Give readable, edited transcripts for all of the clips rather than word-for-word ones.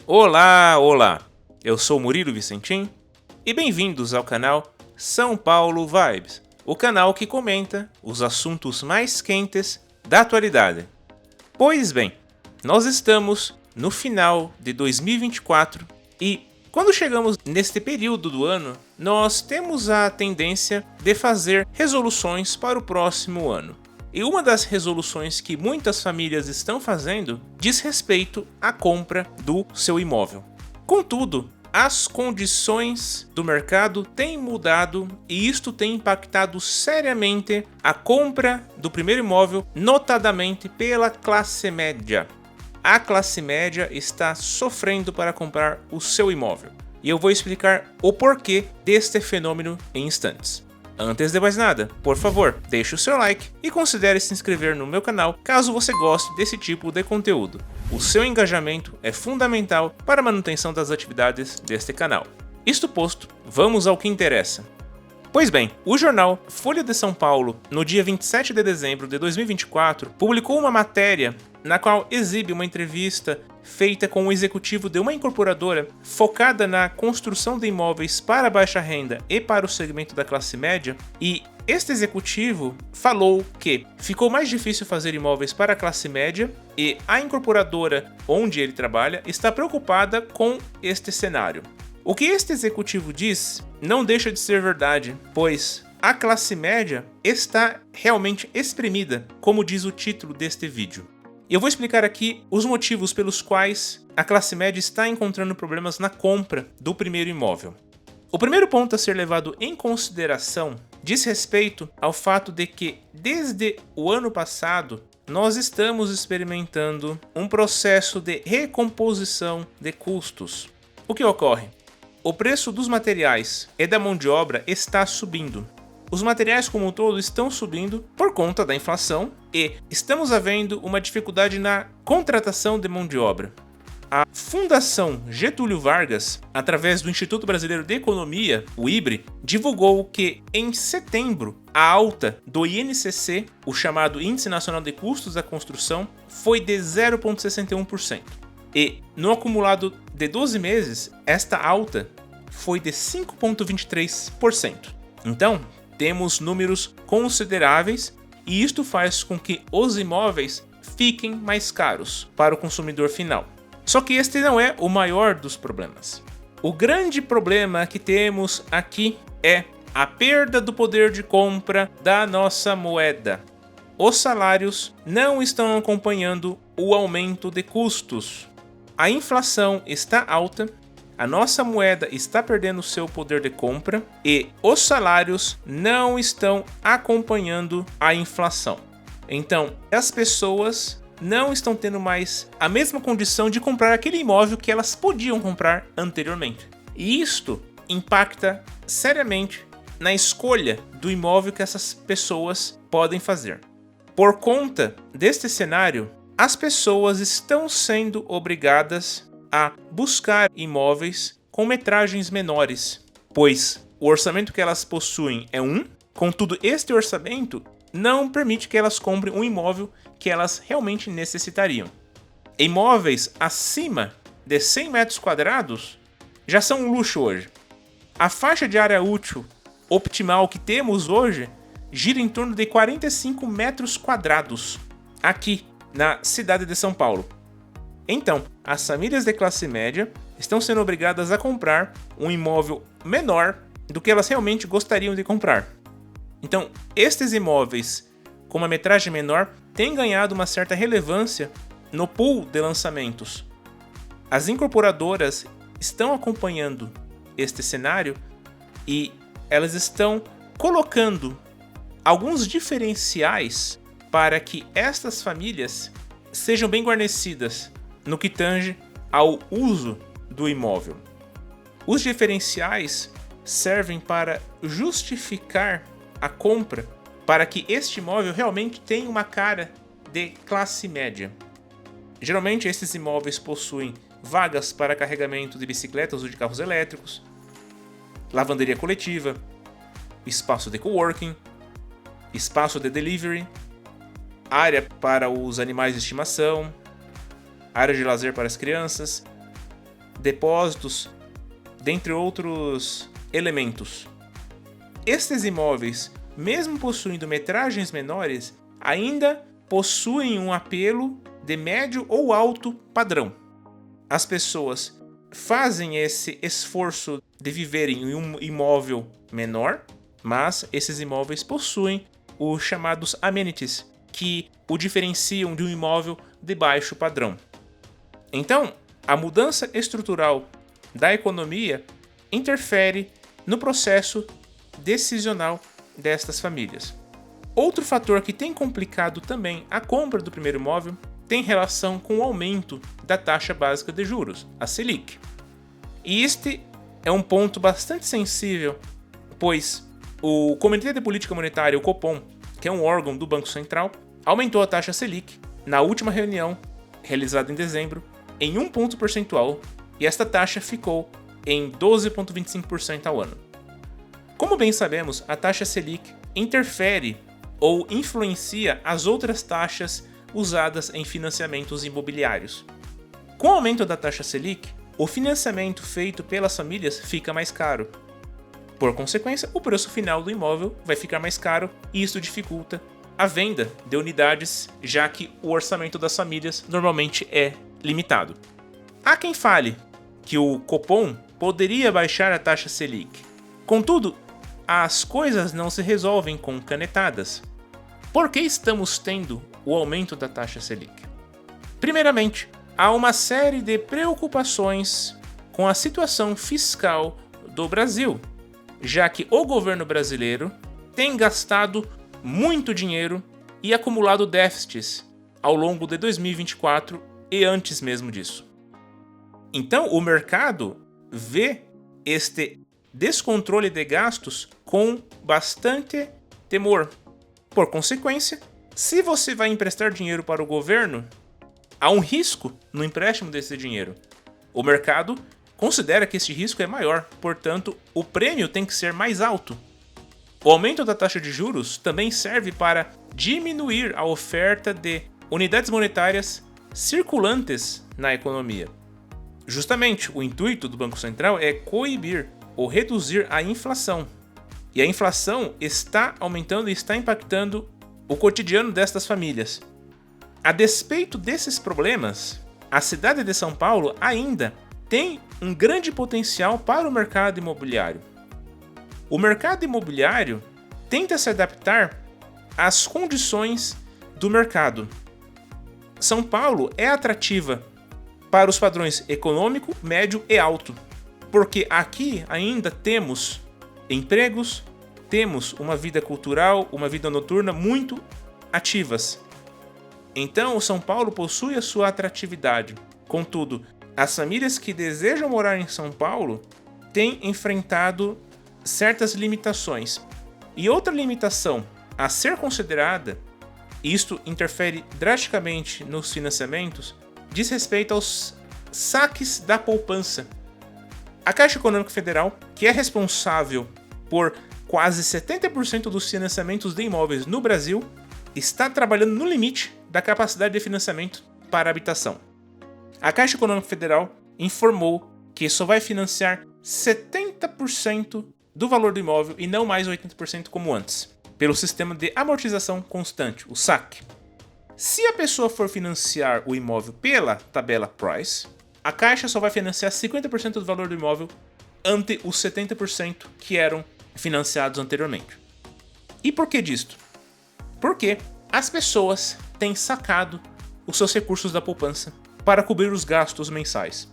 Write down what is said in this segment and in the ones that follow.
Olá, olá! Eu sou Murilo Vicentim e bem-vindos ao canal São Paulo Vibes, o canal que comenta os assuntos mais quentes da atualidade. Pois bem, nós estamos no final de 2024 e quando chegamos neste período do ano, nós temos a tendência de fazer resoluções para o próximo ano. E uma das resoluções que muitas famílias estão fazendo diz respeito à compra do seu imóvel. Contudo, as condições do mercado têm mudado e isto tem impactado seriamente a compra do primeiro imóvel, notadamente pela classe média. A classe média está sofrendo para comprar o seu imóvel. E eu vou explicar o porquê deste fenômeno em instantes. Antes de mais nada, por favor, deixe o seu like e considere se inscrever no meu canal caso você goste desse tipo de conteúdo. O seu engajamento é fundamental para a manutenção das atividades deste canal. Isto posto, vamos ao que interessa. Pois bem, o jornal Folha de São Paulo, no dia 27 de dezembro de 2024, publicou uma matéria na qual exibe uma entrevista feita com o executivo de uma incorporadora focada na construção de imóveis para baixa renda e para o segmento da classe média, e este executivo falou que ficou mais difícil fazer imóveis para a classe média e a incorporadora onde ele trabalha está preocupada com este cenário. O que este executivo diz não deixa de ser verdade, pois a classe média está realmente espremida, como diz o título deste vídeo. E eu vou explicar aqui os motivos pelos quais a classe média está encontrando problemas na compra do primeiro imóvel. O primeiro ponto a ser levado em consideração diz respeito ao fato de que, desde o ano passado, nós estamos experimentando um processo de recomposição de custos. O que ocorre? O preço dos materiais e da mão de obra está subindo. Os materiais como um todo estão subindo por conta da inflação e estamos havendo uma dificuldade na contratação de mão de obra. A Fundação Getúlio Vargas, através do Instituto Brasileiro de Economia, o IBRE, divulgou que em setembro a alta do INCC, o chamado Índice Nacional de Custos da Construção, foi de 0,61%. E no acumulado de 12 meses, esta alta foi de 5,23%. Então, temos números consideráveis e isto faz com que os imóveis fiquem mais caros para o consumidor final. Só que este não é o maior dos problemas. O grande problema que temos aqui é a perda do poder de compra da nossa moeda. Os salários não estão acompanhando o aumento de custos. A inflação está alta, a nossa moeda está perdendo seu poder de compra e os salários não estão acompanhando a inflação. Então, as pessoas não estão tendo mais a mesma condição de comprar aquele imóvel que elas podiam comprar anteriormente. E isto impacta seriamente na escolha do imóvel que essas pessoas podem fazer. Por conta deste cenário, as pessoas estão sendo obrigadas a buscar imóveis com metragens menores, pois o orçamento que elas possuem é contudo este orçamento não permite que elas comprem um imóvel que elas realmente necessitariam. Imóveis acima de 100 metros quadrados já são um luxo hoje. A faixa de área útil optimal que temos hoje gira em torno de 45 metros quadrados aqui na cidade de São Paulo. Então, as famílias de classe média estão sendo obrigadas a comprar um imóvel menor do que elas realmente gostariam de comprar. Então, estes imóveis com uma metragem menor têm ganhado uma certa relevância no pool de lançamentos. As incorporadoras estão acompanhando este cenário e elas estão colocando alguns diferenciais para que estas famílias sejam bem guarnecidas no que tange ao uso do imóvel. Os diferenciais servem para justificar a compra para que este imóvel realmente tenha uma cara de classe média. Geralmente esses imóveis possuem vagas para carregamento de bicicletas ou de carros elétricos, lavanderia coletiva, espaço de coworking, espaço de delivery, área para os animais de estimação, área de lazer para as crianças, depósitos, dentre outros elementos. Estes imóveis, mesmo possuindo metragens menores, ainda possuem um apelo de médio ou alto padrão. As pessoas fazem esse esforço de viverem em um imóvel menor, mas esses imóveis possuem os chamados amenities, que o diferenciam de um imóvel de baixo padrão. Então, a mudança estrutural da economia interfere no processo decisional destas famílias. Outro fator que tem complicado também a compra do primeiro imóvel tem relação com o aumento da taxa básica de juros, a Selic. E este é um ponto bastante sensível, pois o Comitê de Política Monetária, o Copom, que é um órgão do Banco Central, aumentou a taxa Selic na última reunião, realizada em dezembro, em 1 ponto percentual, e esta taxa ficou em 12,25% ao ano. Como bem sabemos, a taxa Selic interfere ou influencia as outras taxas usadas em financiamentos imobiliários. Com o aumento da taxa Selic, o financiamento feito pelas famílias fica mais caro. Por consequência, o preço final do imóvel vai ficar mais caro e isso dificulta a venda de unidades, já que o orçamento das famílias normalmente é limitado. Há quem fale que o Copom poderia baixar a taxa Selic. Contudo, as coisas não se resolvem com canetadas. Por que estamos tendo o aumento da taxa Selic? Primeiramente, há uma série de preocupações com a situação fiscal do Brasil, já que o governo brasileiro tem gastado muito dinheiro e acumulado déficits ao longo de 2024 e antes mesmo disso. Então, o mercado vê este descontrole de gastos com bastante temor. Por consequência, se você vai emprestar dinheiro para o governo, há um risco no empréstimo desse dinheiro. O mercado considera que esse risco é maior, portanto, o prêmio tem que ser mais alto. O aumento da taxa de juros também serve para diminuir a oferta de unidades monetárias circulantes na economia. Justamente, o intuito do Banco Central é coibir ou reduzir a inflação. E a inflação está aumentando e está impactando o cotidiano destas famílias. A despeito desses problemas, a cidade de São Paulo ainda tem um grande potencial para o mercado imobiliário. O mercado imobiliário tenta se adaptar às condições do mercado. São Paulo é atrativa para os padrões econômico, médio e alto, porque aqui ainda temos empregos, temos uma vida cultural, uma vida noturna muito ativas. Então, São Paulo possui a sua atratividade. Contudo, as famílias que desejam morar em São Paulo têm enfrentado certas limitações. E outra limitação a ser considerada, e isto interfere drasticamente nos financiamentos, diz respeito aos saques da poupança. A Caixa Econômica Federal, que é responsável por quase 70% dos financiamentos de imóveis no Brasil, está trabalhando no limite da capacidade de financiamento para a habitação. A Caixa Econômica Federal informou que só vai financiar 70% do valor do imóvel e não mais 80% como antes, pelo sistema de amortização constante, o SAC. Se a pessoa for financiar o imóvel pela tabela Price, a Caixa só vai financiar 50% do valor do imóvel ante os 70% que eram financiados anteriormente. E por que disto? Porque as pessoas têm sacado os seus recursos da poupança para cobrir os gastos mensais.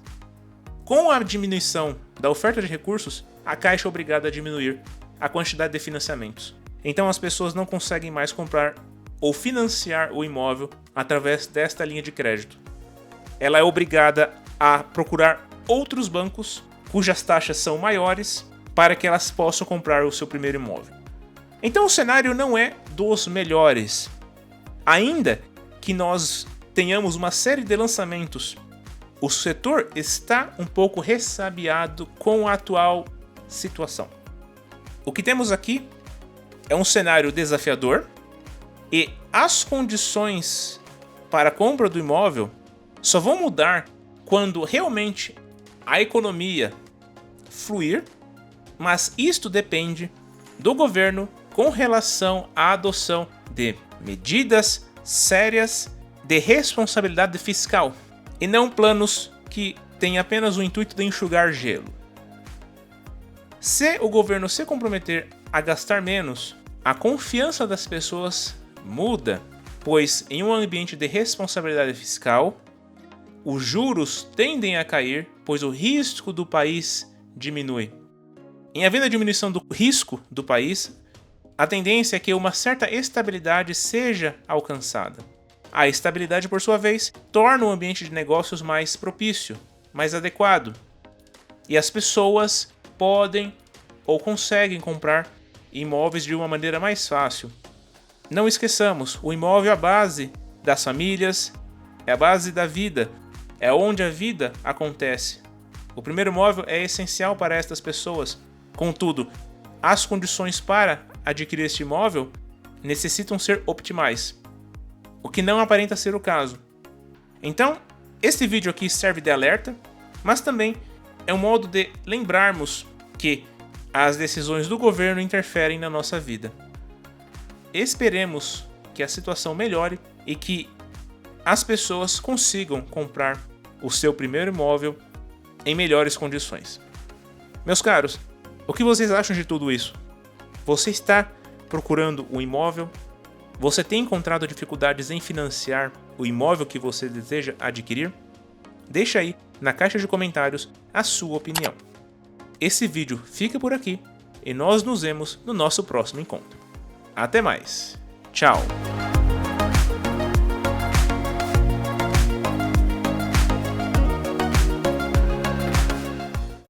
Com a diminuição da oferta de recursos, a Caixa é obrigada a diminuir a quantidade de financiamentos. Então as pessoas não conseguem mais comprar ou financiar o imóvel através desta linha de crédito. Ela é obrigada a procurar outros bancos cujas taxas são maiores para que elas possam comprar o seu primeiro imóvel. Então o cenário não é dos melhores. Ainda que nós tenhamos uma série de lançamentos, o setor está um pouco ressabiado com a atual situação. O que temos aqui é um cenário desafiador e as condições para a compra do imóvel só vão mudar quando realmente a economia fluir, mas isto depende do governo com relação à adoção de medidas sérias de responsabilidade fiscal e não planos que têm apenas o intuito de enxugar gelo. Se o governo se comprometer a gastar menos, a confiança das pessoas muda, pois em um ambiente de responsabilidade fiscal, os juros tendem a cair, pois o risco do país diminui. Em havendo a diminuição do risco do país, a tendência é que uma certa estabilidade seja alcançada. A estabilidade, por sua vez, torna o ambiente de negócios mais propício, mais adequado. E as pessoas podem ou conseguem comprar imóveis de uma maneira mais fácil. Não esqueçamos, o imóvel é a base das famílias, é a base da vida, é onde a vida acontece. O primeiro imóvel é essencial para estas pessoas. Contudo, as condições para adquirir este imóvel necessitam ser optimais, o que não aparenta ser o caso. Então, este vídeo aqui serve de alerta, mas também é um modo de lembrarmos que as decisões do governo interferem na nossa vida. Esperemos que a situação melhore e que as pessoas consigam comprar o seu primeiro imóvel em melhores condições. Meus caros, o que vocês acham de tudo isso? Você está procurando um imóvel? Você tem encontrado dificuldades em financiar o imóvel que você deseja adquirir? Deixa aí na caixa de comentários a sua opinião. Esse vídeo fica por aqui e nós nos vemos no nosso próximo encontro. Até mais. Tchau.